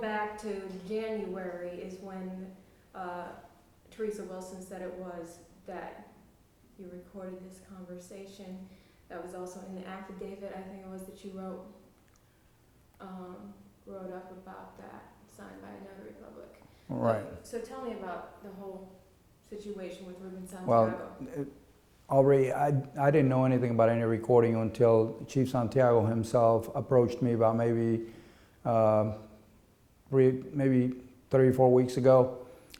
back to January is when Teresa Wilson said it was that you recorded this conversation. That was also in the affidavit, I think it was, that you wrote up about that, signed by a notary public. Right. So tell me about the whole situation with Ruben Santiago. Well, Aubrey, I didn't know anything about any recording until Chief Santiago himself approached me about maybe 3 or 4 weeks ago,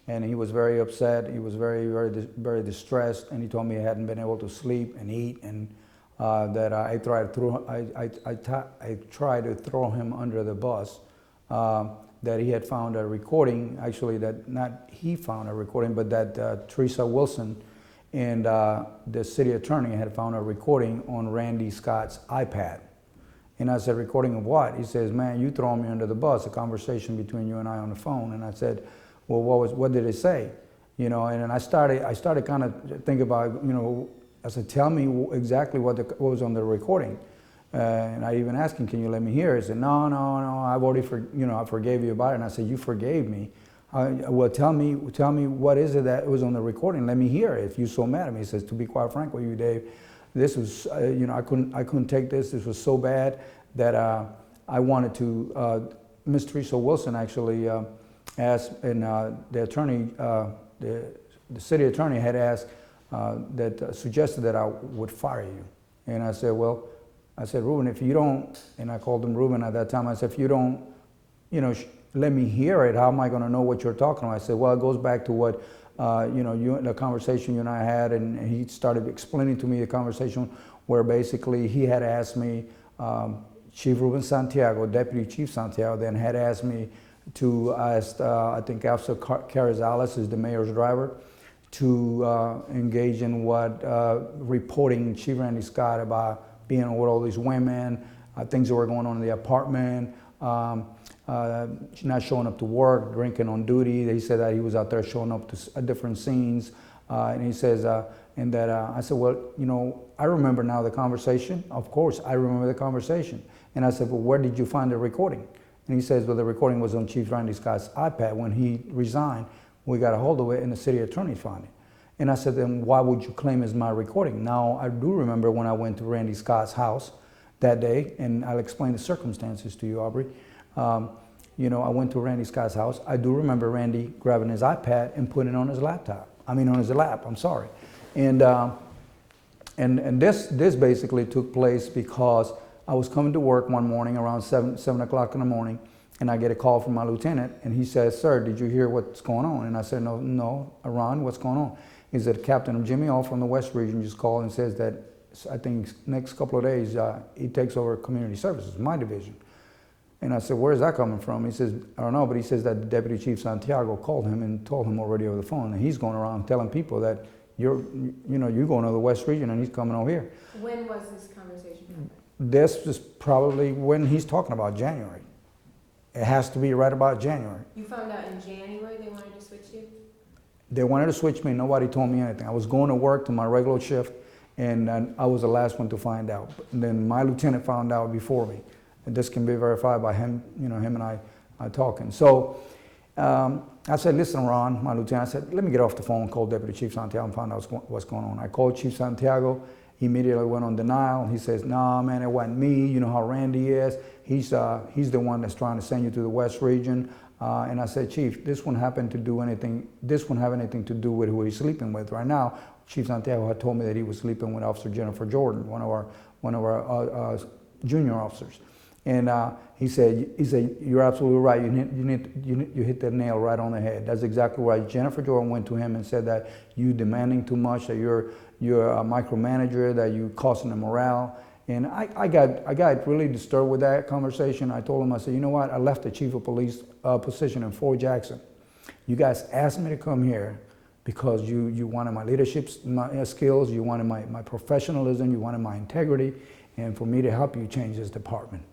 and he was very upset. He was very distressed, and he told me he hadn't been able to sleep and eat, and that I tried to throw him under the bus. That he had found a recording, actually that not he found a recording, but that Teresa Wilson and the city attorney had found a recording on Randy Scott's iPad. And I said, recording of what? He says, man, you throw me under the bus, a conversation between you and I on the phone. And I said, well, what did it say? You know, and then I started kind of thinking about, you know, I said, tell me exactly what was on the recording. And I even asked him, can you let me hear it? He said, no, I've already, I forgave you about it. And I said, you forgave me? Well, tell me what is it that was on the recording? Let me hear it if you're so mad at me. He says, to be quite frank with you, Dave, this was, I couldn't take this. This was so bad that I wanted to, Miss Teresa Wilson actually asked, and the attorney, the city attorney had asked, suggested that I would fire you. And I said, well, Ruben, if you don't, and I called him Ruben at that time, I said, if you don't, let me hear it, how am I going to know what you're talking about? I said, well, it goes back to what, the conversation you and I had, and he started explaining to me the conversation where basically he had asked me, Chief Ruben Santiago, Deputy Chief Santiago, then had asked me to ask, I think Officer Carrizales is the mayor's driver, to engage in what reporting Chief Randy Scott about being with all these women, things that were going on in the apartment, not showing up to work, drinking on duty. He said that he was out there showing up to different scenes. And he says, I said, well, I remember now the conversation. Of course, I remember the conversation. And I said, well, where did you find the recording? And he says, well, the recording was on Chief Randy Scott's iPad. When he resigned, we got a hold of it and the city attorney found it. And I said, then why would you claim it's my recording? Now, I do remember when I went to Randy Scott's house that day, and I'll explain the circumstances to you, Aubrey. I went to Randy Scott's house. I do remember Randy grabbing his iPad and putting it on his laptop. On his lap, I'm sorry. And this basically took place because I was coming to work one morning around 7 o'clock in the morning, and I get a call from my lieutenant, and he says, sir, did you hear what's going on? And I said, no, Ron, what's going on? He said, Captain Jimmy All from the West Region just called and says that I think next couple of days he takes over community services, my division. And I said, where's that coming from? He says, I don't know, but he says that Deputy Chief Santiago called him and told him already over the phone, and he's going around telling people that you're going to the West Region and he's coming over here. When was this conversation? This is probably when he's talking about January. It has to be right about January. You found out in January they wanted to switch you? They wanted to switch me. Nobody told me anything. I was going to work to my regular shift, and I was the last one to find out. And then my lieutenant found out before me. And this can be verified by him, him and I talking. So I said, listen, Ron, my lieutenant, I said, let me get off the phone, call Deputy Chief Santiago and find out what's going on. I called Chief Santiago. He immediately went on denial. He says, nah, man, it wasn't me. You know how Randy is. He's the one that's trying to send you to the West Region. And I said, Chief, this wouldn't have anything to do with who he's sleeping with right now. Chief Santiago had told me that he was sleeping with Officer Jennifer Jordan, one of our junior officers. And he said, you're absolutely right. You hit the nail right on the head. That's exactly right. Jennifer Jordan went to him and said that you demanding too much, that you're a micromanager, that you causing the morale. And I got really disturbed with that conversation. I told him, I said, you know what? I left the chief of police position in Fort Jackson. You guys asked me to come here because you wanted my leadership skills, you wanted my professionalism, you wanted my integrity, and for me to help you change this department.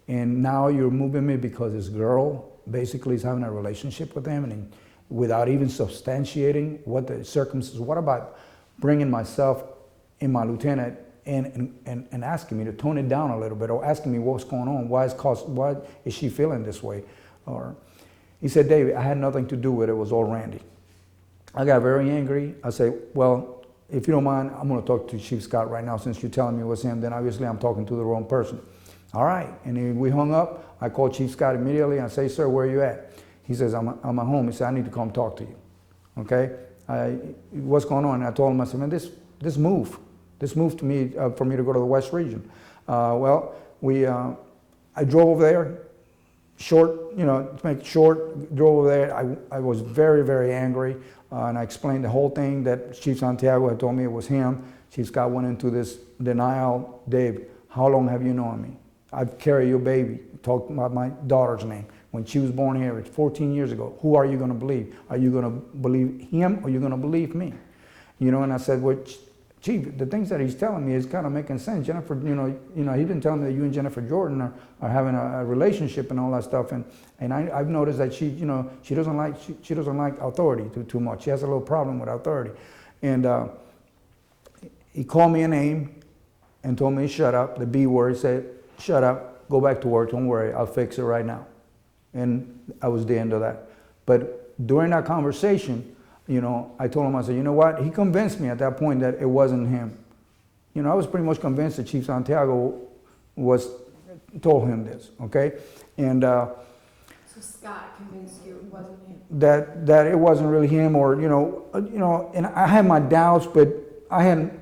And now you're moving me because this girl basically is having a relationship with him, and without even substantiating what the circumstances. What about bringing myself and my lieutenant and asking me to tone it down a little bit, or asking me what's going on, why is she feeling this way, or He said, David, I had nothing to do with it. It was all Randy. I got very angry. I said, well, if you don't mind, I'm going to talk to Chief Scott right now. Since you're telling me it was him, then obviously I'm talking to the wrong person. All right. And then we hung up. I called Chief Scott immediately. And I say, sir, where are you at? He says, I'm at home. He said, I need to come talk to you. Okay? What's going on? And I told him, I said, man, this move to me, for me to go to the West region. I drove over there, short, to make it short, drove over there. I was very, very angry. And I explained the whole thing that Chief Santiago had told me it was him. Chief Scott went into this denial. Dave, how long have you known me? I've carried your baby. Talked about my daughter's name. When she was born here, it's 14 years ago. Who are you going to believe? Are you going to believe him or are you going to believe me? And I said, well, Chief, the things that he's telling me is kind of making sense. Jennifer, he's been telling me that you and Jennifer Jordan are having a relationship and all that stuff. And I've noticed that she doesn't like authority too much. She has a little problem with authority. And he called me a name and told me to shut up, the B word. He said, shut up, go back to work, don't worry, I'll fix it right now. And I was the end of that. But during that conversation, I told him, I said, you know what? He convinced me at that point that it wasn't him. I was pretty much convinced that Chief Santiago told him this, okay? And So Scott convinced you it wasn't him? That it wasn't really him, or, and I had my doubts, but I hadn't,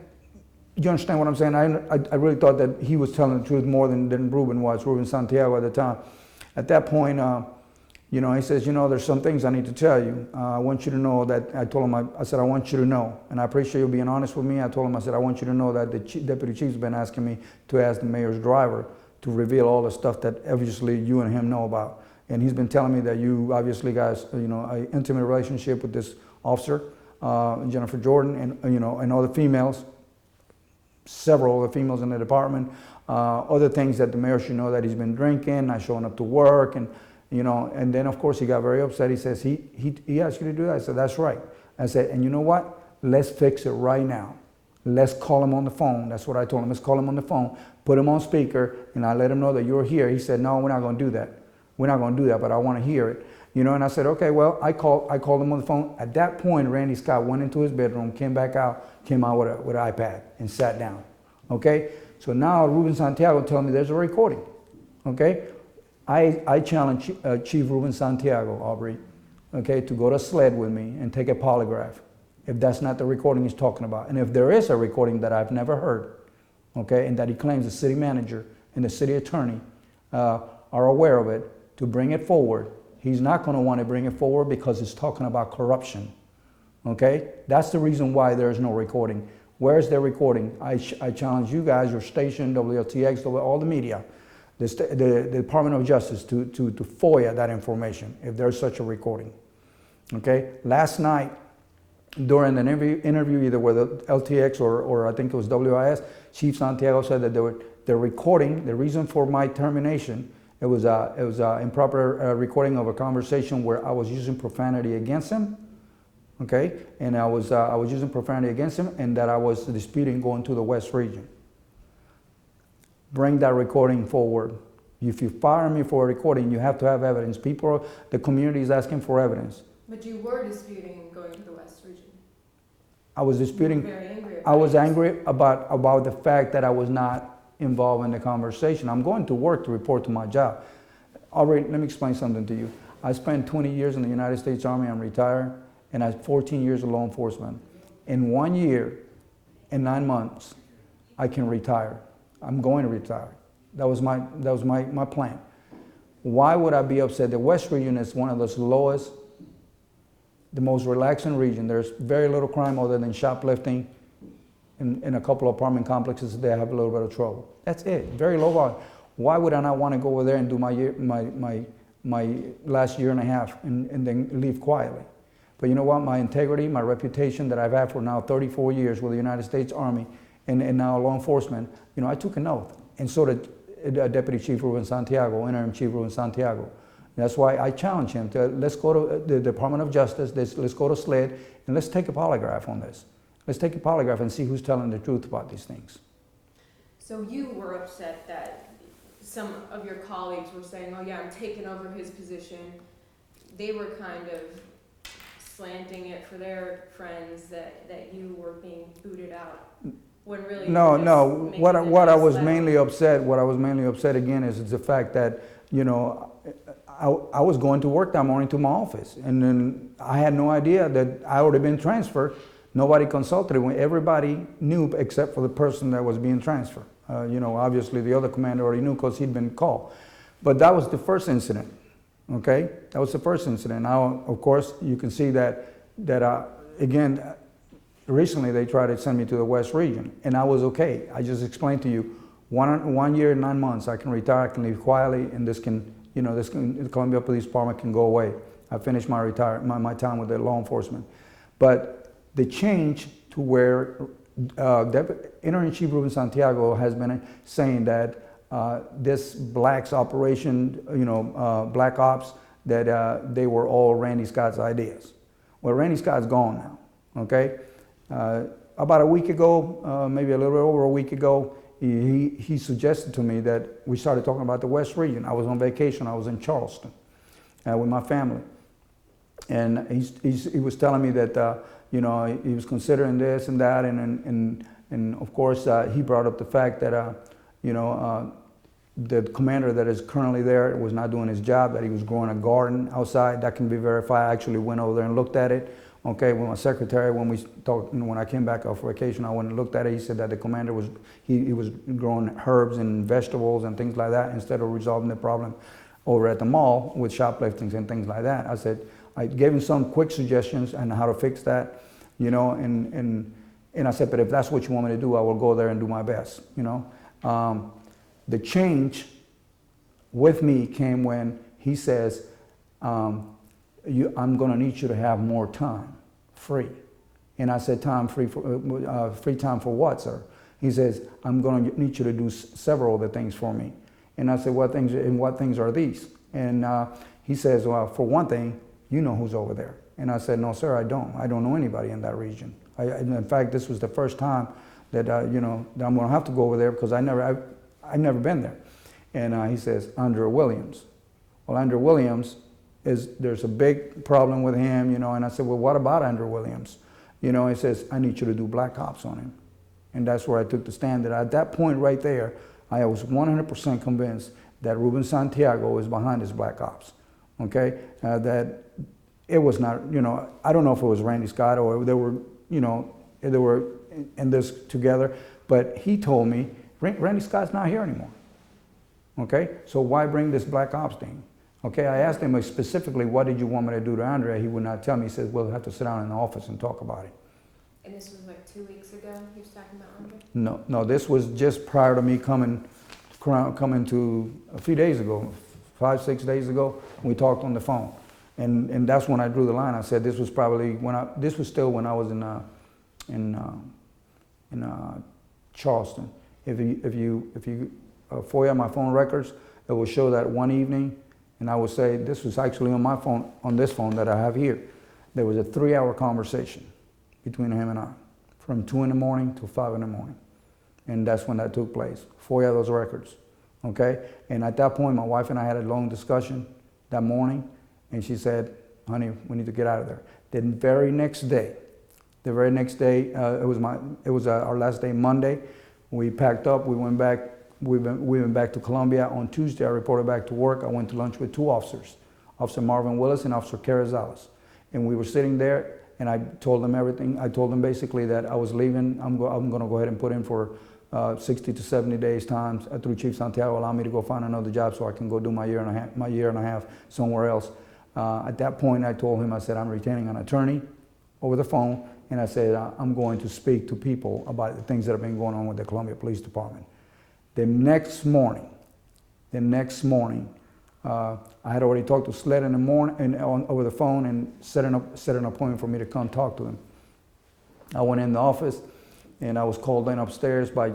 you understand what I'm saying? I really thought that he was telling the truth more than Ruben Santiago at the time. At that point, he says, there's some things I need to tell you. I want you to know that, I told him, I said, I want you to know, and I appreciate you being honest with me. I told him, I said, I want you to know that the deputy chief's been asking me to ask the mayor's driver to reveal all the stuff that obviously you and him know about. And he's been telling me that you obviously guys, an intimate relationship with this officer, Jennifer Jordan, and other females, several other females in the department, other things that the mayor should know, that he's been drinking, not showing up to work, and then of course he got very upset. He says, he asked you to do that? I said, that's right. I said, and you know what? Let's fix it right now. Let's call him on the phone. That's what I told him. Let's call him on the phone, put him on speaker, and I let him know that you're here. He said, no, we're not going to do that. We're not going to do that, but I want to hear it. And I said, okay, well, I called him on the phone. At that point, Randy Scott went into his bedroom, came out with an iPad and sat down. Okay? So now Ruben Santiago telling me there's a recording. Okay? I challenge Chief Ruben Santiago, Aubrey, okay, to go to SLED with me and take a polygraph, if that's not the recording he's talking about. And if there is a recording that I've never heard, okay, and that he claims the city manager and the city attorney are aware of it, to bring it forward. He's not going to want to bring it forward because it's talking about corruption, okay? That's the reason why there's no recording. Where's the recording? I challenge you guys, your station, WLTX, all the media, the Department of Justice to FOIA that information if there's such a recording. Okay? Last night, during an interview either with LTX or I think it was WIS, Chief Santiago said that the recording, the reason for my termination, it was improper recording of a conversation where I was using profanity against him. Okay? And I was using profanity against him, and that I was disputing going to the West region. Bring that recording forward. If you fire me for a recording, you have to have evidence. The community is asking for evidence. But you were disputing going to the West region. I was disputing. You were very angry about I was angry about the fact that I was not involved in the conversation. I'm going to work to report to my job. Already, let me explain something to you. I spent 20 years in the United States Army. I'm retired, and I had 14 years of law enforcement. In 1 year and 9 months, I can retire. I'm going to retire. That was my plan. Why would I be upset? The West region is one of the lowest, the most relaxing region. There's very little crime other than shoplifting. In a couple of apartment complexes, they have a little bit of trouble. That's it. Very low volume. Why would I not want to go over there and do my last year and a half and then leave quietly? But you know what? My integrity, my reputation that I've had for now 34 years with the United States Army and now law enforcement, I took an oath. And so did Deputy Chief Ruben Santiago, Interim Chief Ruben Santiago. That's why I challenge him to, let's go to the Department of Justice, let's go to SLED, and let's take a polygraph on this. Let's take a polygraph and see who's telling the truth about these things. So you were upset that some of your colleagues were saying, oh yeah, I'm taking over his position. they were kind of slanting it for their friends that you were being booted out, when really No, you were no. just making What the I noise was loud. mainly upset, what I was mainly upset again is the fact that, you know, I was going to work that morning to my office, and then I had no idea that I already been transferred. Nobody consulted when everybody knew except for the person that was being transferred. You know, obviously the other commander already knew because he'd been called. But that was the first incident. Okay, that was the first incident. Now, of course, you can see that again. Recently, they tried to send me to the West region, and I was okay. I just explained to you, 1 year and 9 months, I can retire, I can leave quietly, and this can, you know, the Columbia Police Department can go away. I finished my time with the law enforcement. But the change to where Interim-in-Chief Ruben Santiago has been saying that this blacks operation, you know, black ops, that they were all Randy Scott's ideas. Well, Randy Scott's gone now, okay? About a week ago, maybe a little bit over a week ago, he suggested to me that we started talking about the West region. I was on vacation. I was in Charleston with my family. And he was telling me that, you know, he was considering this and that. And of course, he brought up the fact that, you know, the commander that is currently there was not doing his job, that he was growing a garden outside. That can be verified. I actually went over there and looked at it. Okay, with my secretary, when we talked, when I came back off vacation, I went and looked at it. He said that the commander was, he was growing herbs and vegetables and things like that instead of resolving the problem over at the mall with shopliftings and things like that. I said, I gave him some quick suggestions on how to fix that, you know, and I said, but if that's what you want me to do, I will go there and do my best, you know. The change with me came when he says, I'm going to need you to have more time free. And I said, time free for free time for what, sir? He says, I'm going to need you to do several of the things for me. And I said, what things are these? And he says, well, for one thing, you know who's over there. And I said, no, sir, I don't. I don't know anybody in that region. In fact, this was the first time that, you know, that I'm going to have to go over there because I've never been there. And he says, Andrew Williams. Well, Andrew Williams, there's a big problem with him, you know, and I said, well, what about Andrew Williams? You know, he says, I need you to do black ops on him. And that's where I took the stand. That at that point right there, I was 100% convinced that Ruben Santiago was behind his black ops, okay? That it was not, you know, I don't know if it was Randy Scott or they were, you know, they were in this together, but he told me, Randy Scott's not here anymore, okay? So why bring this black ops thing? Okay, I asked him specifically, what did you want me to do to Andrea? He would not tell me. He said, we'll have to sit down in the office and talk about it. And this was like 2 weeks ago, he was talking about Andre? No, this was just prior to me coming to a few days ago, 5-6 days ago. We talked on the phone. And that's when I drew the line. I said this was probably this was still when I was in Charleston. If you FOIA my phone records, it will show that one evening. And I would say, this was actually on my phone, on this phone that I have here. There was a 3-hour conversation between him and I, from 2 in the morning to 5 in the morning. And that's when that took place. FOIA those records, okay? And at that point, my wife and I had a long discussion that morning, and she said, honey, we need to get out of there. The very next day, it was our last day, Monday. We packed up, we went back. We went back to Columbia. On Tuesday, I reported back to work. I went to lunch with 2 officers, Officer Marvin Willis and Officer Carrizales. And we were sitting there, and I told them everything. I told them basically that I was leaving. I'm going to go ahead and put in for 60 to 70 days time through Chief Santiago. Allow me to go find another job so I can go do my year and a half somewhere else. At that point, I told him, I said, I'm retaining an attorney over the phone, and I said, I'm going to speak to people about the things that have been going on with the Columbia Police Department. The next morning, I had already talked to Sled in the morning over the phone and set an appointment for me to come talk to him. I went in the office, and I was called in upstairs by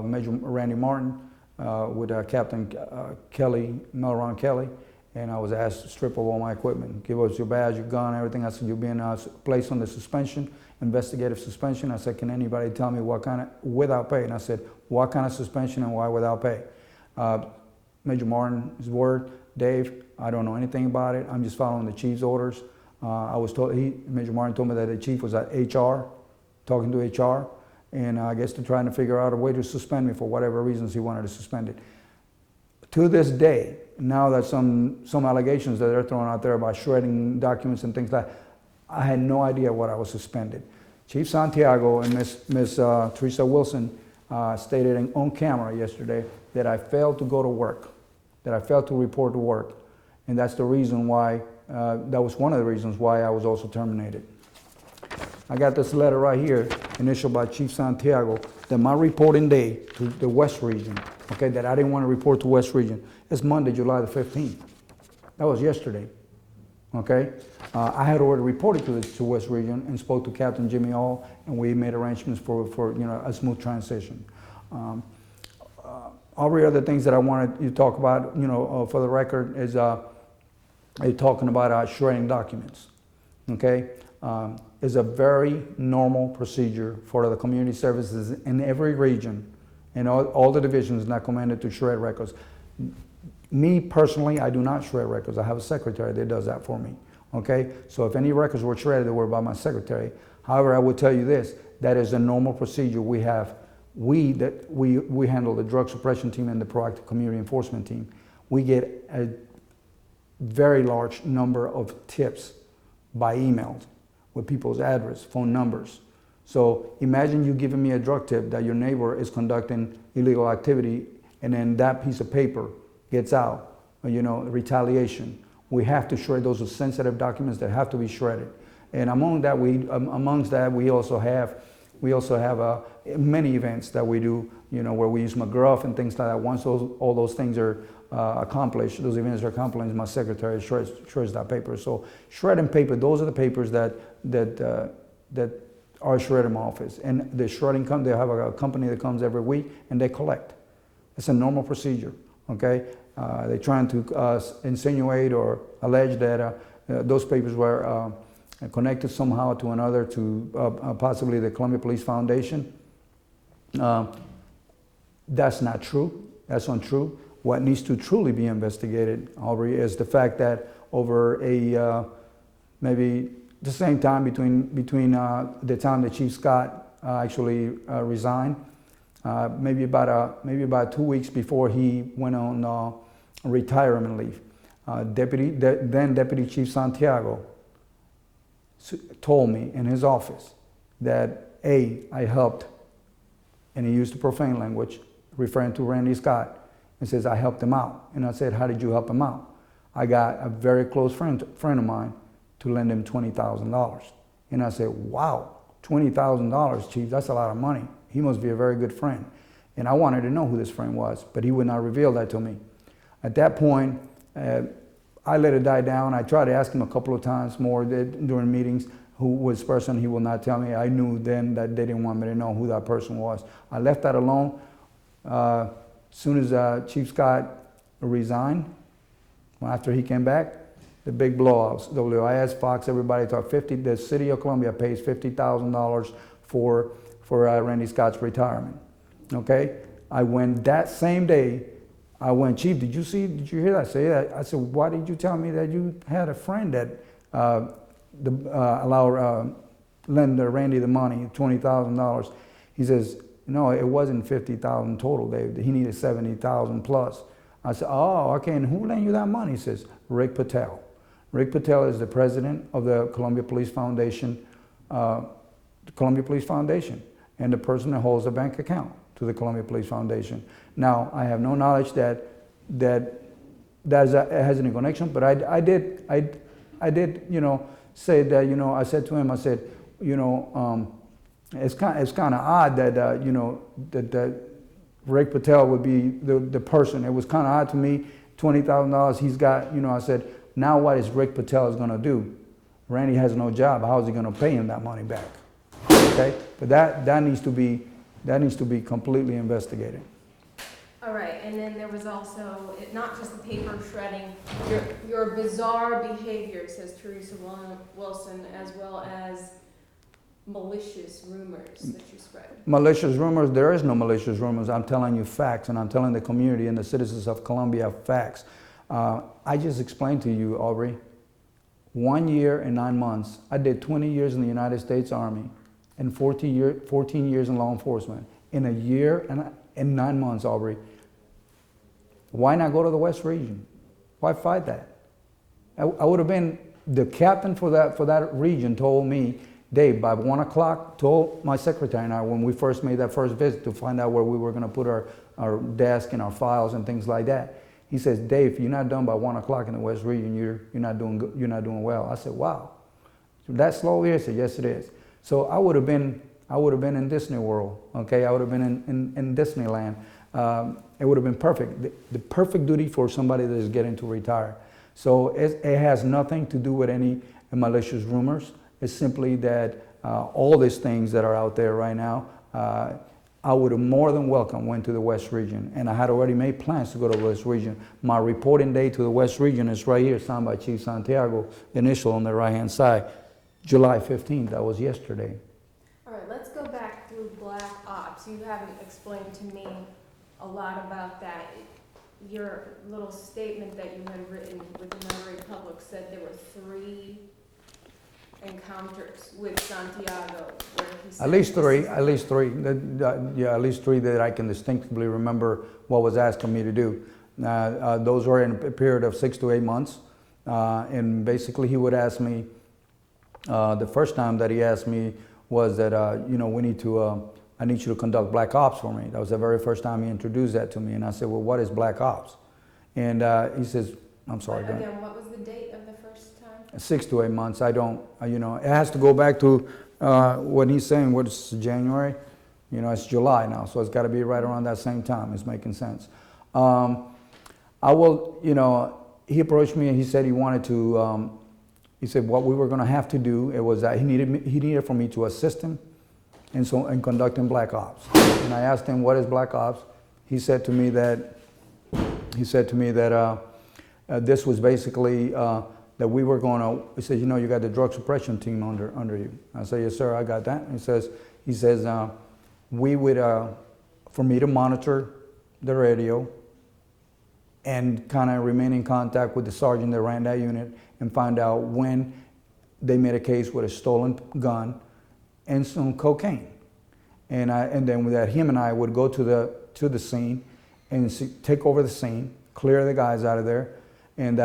Major Randy Martin with Captain Melron Kelly, and I was asked to strip of all my equipment, give us your badge, your gun, everything. I said, you're being placed on the suspension, investigative suspension. I said, can anybody tell me what kind of, without pay? And I said, what kind of suspension and why without pay? Major Martin's word, Dave, I don't know anything about it. I'm just following the chief's orders. I was told, Major Martin told me that the chief was at HR, talking to HR, and I guess they're trying to figure out a way to suspend me for whatever reasons he wanted to suspend it. To this day, now that some allegations that they're throwing out there about shredding documents and things like that, I had no idea what I was suspended. Chief Santiago and Miss Teresa Wilson stated on camera yesterday that I failed to go to work, that I failed to report to work, and that's the reason why, that was one of the reasons why I was also terminated. I got this letter right here, initialed by Chief Santiago, that my reporting day to the West Region, okay, that I didn't want to report to West Region, is Monday, July the 15th. That was yesterday, okay? I had already reported to West Region and spoke to Captain Jimmy Hall, and we made arrangements for a smooth transition. All the other things that I wanted to talk about, for the record, is talking about shredding documents, okay? Is a very normal procedure for the community services in every region, and all the divisions not commanded to shred records. Me personally, I do not shred records. I have a secretary that does that for me, okay? So if any records were shredded, they were by my secretary. However, I would tell you this, that is a normal procedure we have. We handle the drug suppression team and the proactive community enforcement team. We get a very large number of tips by email with people's address, phone numbers. So imagine you giving me a drug tip that your neighbor is conducting illegal activity, and then that piece of paper gets out, retaliation. We have to shred those sensitive documents that have to be shredded. And amongst that, we also have many events that we do, where we use McGruff and things like that. Once all those things are accomplished, those events are accomplished, my secretary shreds that paper. So shredding paper, those are the papers that are shredded in my office. And the shredding they have a company that comes every week and they collect. It's a normal procedure, okay? They're trying to insinuate or allege that those papers were connected somehow to another, to possibly the Columbia Police Foundation. That's not true. That's untrue. What needs to truly be investigated, Aubrey, is the fact that over maybe the same time between the time that Chief Scott actually resigned, maybe about 2 weeks before he went on retirement leave, then Deputy Chief Santiago told me in his office that I helped, and he used the profane language referring to Randy Scott, and says I helped him out. And I said, how did you help him out? I got a very close friend of mine to lend him $20,000. And I said, wow, $20,000, Chief, that's a lot of money. He must be a very good friend. And I wanted to know who this friend was, but he would not reveal that to me. At that point, I let it die down. I tried to ask him a couple of times more during meetings who was this person. He will not tell me. I knew then that they didn't want me to know who that person was. I left that alone. As soon as Chief Scott resigned, after he came back, the big blowouts. WIS, Fox, everybody thought the city of Columbia pays $50,000 for Randy Scott's retirement. Okay? I went that same day. I went, Chief, did you hear that? I said, why did you tell me that you had a friend that lend Randy the money, $20,000? He says, no, it wasn't $50,000 total, Dave. He needed $70,000 plus. I said, oh, okay, and who lent you that money? He says, Rick Patel. Rick Patel is the president of the Columbia Police Foundation, and the person that holds the bank account to the Columbia Police Foundation. Now, I have no knowledge that has any connection, but I did, say that, I said to him, I said, it's kind of odd that, that Rick Patel would be the person. It was kind of odd to me, $20,000 he's got, I said, now what is Rick Patel going to do? Randy has no job. How is he going to pay him that money back? Okay, but that needs to be completely investigated. All right, and then there was also, not just the paper shredding, your bizarre behavior, says Teresa Wilson, as well as malicious rumors that you spread. Malicious rumors? There is no malicious rumors. I'm telling you facts, and I'm telling the community and the citizens of Columbia facts. I just explained to you, Aubrey, 1 year and 9 months. I did 20 years in the United States Army and 14 years in law enforcement. In a year and 9 months, Aubrey, why not go to the West region? Why fight that? I would have been, the captain for that region told me, Dave, by 1 o'clock, told my secretary and I when we first made that first visit to find out where we were going to put our desk and our files and things like that. He says, Dave, if you're not done by 1 o'clock in the West region, you're not doing well. I said, wow. That slow here? He said, yes, it is. So I would have been in Disney World, okay? I would have been in Disneyland. It would have been perfect. The perfect duty for somebody that is getting to retire. So it has nothing to do with any malicious rumors. It's simply that all these things that are out there right now, I would have more than welcome went to the West region. And I had already made plans to go to the West region. My reporting date to the West region is right here, signed by Chief Santiago, initial on the right-hand side, July 15th. That was yesterday. All right, let's go back through Black Ops. You haven't explained to me a lot about that. Your little statement that you had written with the Notary Public said there were 3 encounters with Santiago where he said At least three. Yeah, at least 3 that I can distinctly remember what was asked of me to do. Those were in a period of 6 to 8 months. And basically he would ask me, the first time that he asked me was that, I need you to conduct Black Ops for me. That was the very first time he introduced that to me. And I said, well, what is Black Ops? And he says, I'm sorry. Again, what was the date of the first time? 6 to 8 months. I don't, it has to go back to when he's saying, what is January? It's July now. So it's got to be right around that same time. It's making sense. I will, he approached me and he said he wanted to, he said what we were going to have to do, it was that he needed for me to assist him in conducting Black Ops. And I asked him, what is Black Ops? He said to me that this was basically that we were going to. He said, you got the drug suppression team under you. I said, yes, sir, I got that. And he says, we would for me to monitor the radio and kind of remain in contact with the sergeant that ran that unit and find out when they made a case with a stolen gun and some cocaine, and then with that, him and I would go to the scene and take over the scene, clear the guys out of there, and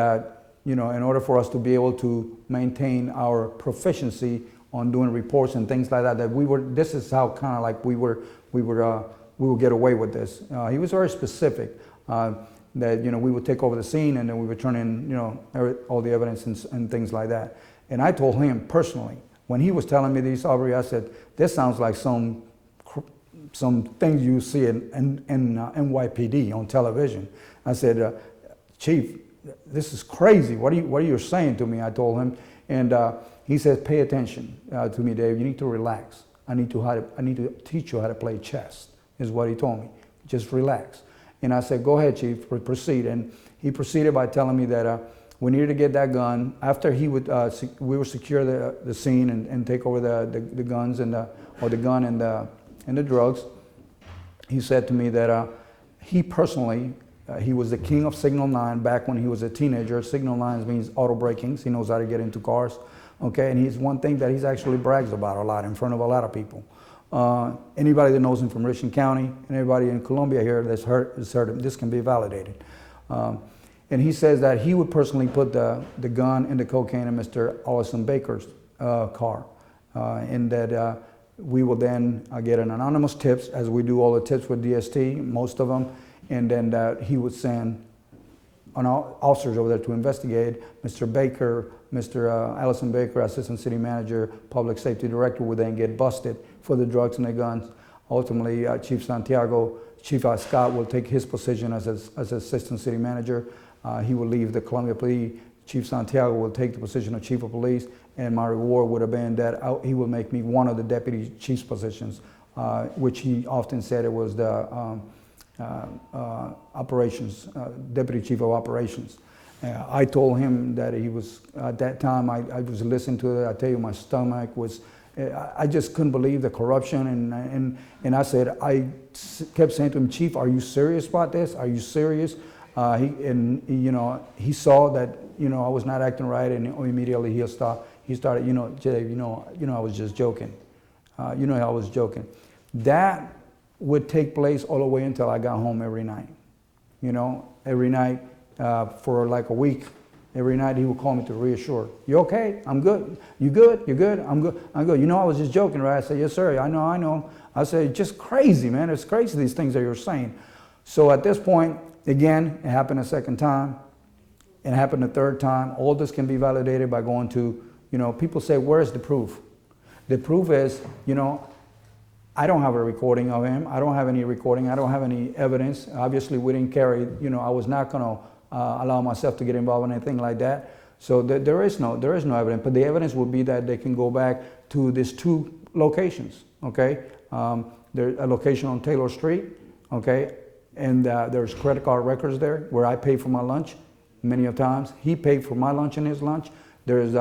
in order for us to be able to maintain our proficiency on doing reports and things like that, this is how kind of like we would get away with this. He was very specific that we would take over the scene and then we would turn in all the evidence and things like that. And I told him personally, when he was telling me these, Aubrey, I said, this sounds like some things you see in NYPD on television. I said, Chief, this is crazy. What are you saying to me? I told him. And he says, pay attention to me, Dave. You need to relax. I need to teach you how to play chess, is what he told me. Just relax. And I said, go ahead, Chief, proceed. And he proceeded by telling me that we needed to get that gun. After he would, we would secure the scene and take over the guns and the gun and the drugs. He said to me that he personally, he was the king of Signal 9 back when he was a teenager. Signal 9 means auto breakings. He knows how to get into cars. Okay, and he's one thing that he's actually brags about a lot in front of a lot of people. Anybody that knows him from Richland County and everybody in Columbia here that's heard him, this can be validated. And he says that he would personally put the gun and the cocaine in Mr. Allison Baker's car. And that we will then get an anonymous tips, as we do all the tips with DST, most of them. And then he would send officers over there to investigate. Mr. Baker, Mr. Allison Baker, Assistant City Manager, Public Safety Director, would then get busted for the drugs and the guns. Ultimately, Chief Scott will take his position as Assistant City Manager. He will leave the Columbia Police. Chief Santiago will take the position of Chief of Police, and my reward would have been that he will make me one of the deputy chief's positions, which he often said it was the operations, deputy chief of operations. I told him that he was, at that time, I was listening to it. I tell you, my stomach was, I just couldn't believe the corruption. And I said, I kept saying to him, Chief, are you serious about this? Are you serious? He saw that, I was not acting right, and immediately he started, Jay, I was just joking. I was joking. That would take place all the way until I got home every night. Every night for like a week. Every night he would call me to reassure. You okay? I'm good. You good? You good? I'm good. I'm good. I was just joking, right? I said, yes, sir. I know. I said, just crazy, man. It's crazy, these things that you're saying. So at this point, again, it happened a second time. It happened a third time. All this can be validated by going to, people say, where's the proof? The proof is, I don't have a recording of him. I don't have any recording. I don't have any evidence. Obviously, we didn't carry, I was not going to allow myself to get involved in anything like that. So there is no evidence. But the evidence would be that they can go back to these two locations, okay? There's a location on Taylor Street, okay? And there's credit card records there where I pay for my lunch many of times. He paid for my lunch and his lunch. There's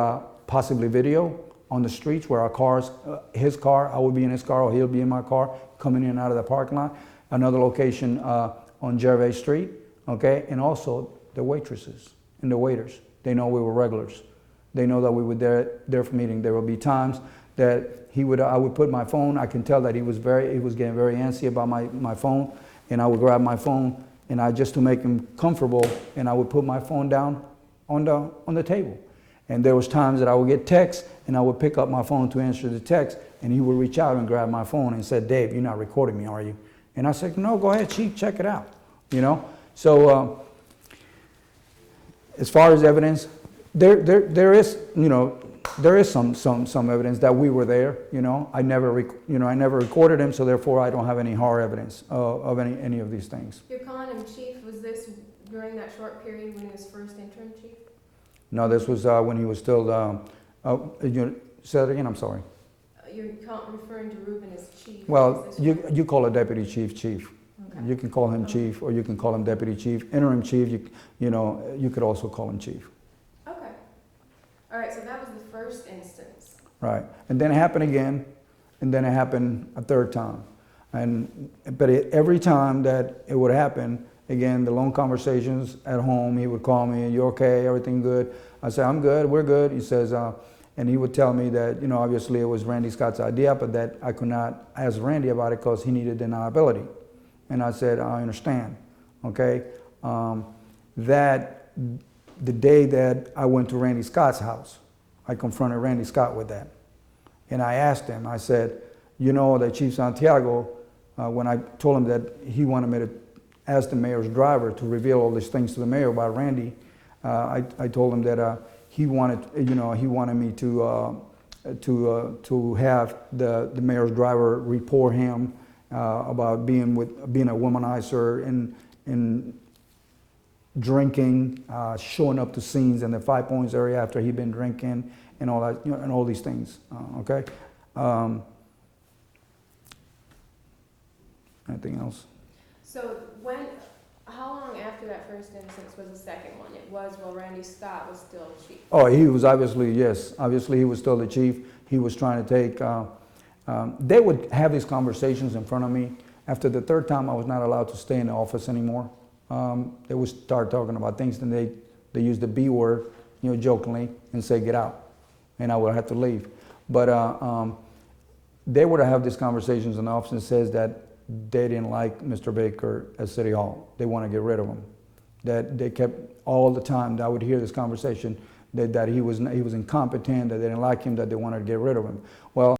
possibly video on the streets where our cars, his car, I would be in his car or he'll be in my car coming in and out of the parking lot. Another location on Gervais Street, okay? And also the waitresses and the waiters. They know we were regulars. They know that we were there for meeting. There will be times that I would put my phone, I can tell that he was getting very antsy about my phone, and I would grab my phone and just to make him comfortable, and I would put my phone down on the table. And there was times that I would get texts and I would pick up my phone to answer the text, and he would reach out and grab my phone and said, Dave, you're not recording me, are you? And I said, no, go ahead, Chief, check it out. So as far as evidence, there is some evidence that we were there. I never recorded him, so therefore I don't have any hard evidence of any of these things. You're calling him Chief. Was this during that short period when he was first interim chief? No, this was when he was still. Say that again. I'm sorry. You're referring to Ruben as chief. Well, you call a deputy chief chief. Okay. You can call him chief, or you can call him deputy chief, interim chief. You could also call him chief. Okay. All right. So that was the first instance. Right, and then it happened again, and then it happened a third time, but every time that it would happen, again, the long conversations at home, he would call me, you okay, everything good? I say, I'm good, we're good. He says, and he would tell me that, obviously it was Randy Scott's idea, but that I could not ask Randy about it because he needed deniability. And I said, I understand, okay? That the day that I went to Randy Scott's house, I confronted Randy Scott with that. And I asked him, I said, that Chief Santiago, when I told him that he wanted me to ask the mayor's driver to reveal all these things to the mayor about Randy, I told him that he wanted me to have the mayor's driver report him about being a womanizer and drinking, showing up to scenes in the 5 Points area after he'd been drinking and all that, and all these things. Okay. Anything else? So how long after that first instance was the second one? It was while Randy Scott was still chief. Oh, he was obviously he was still the chief. He was trying to take. They would have these conversations in front of me. After the third time, I was not allowed to stay in the office anymore. They would start talking about things, and they used the B word, jokingly, and say get out, and I would have to leave. But they would have these conversations in the office and says that they didn't like Mr. Baker at City Hall. They want to get rid of him. That they kept all the time. I would hear this conversation that he was incompetent, that they didn't like him, that they wanted to get rid of him. Well,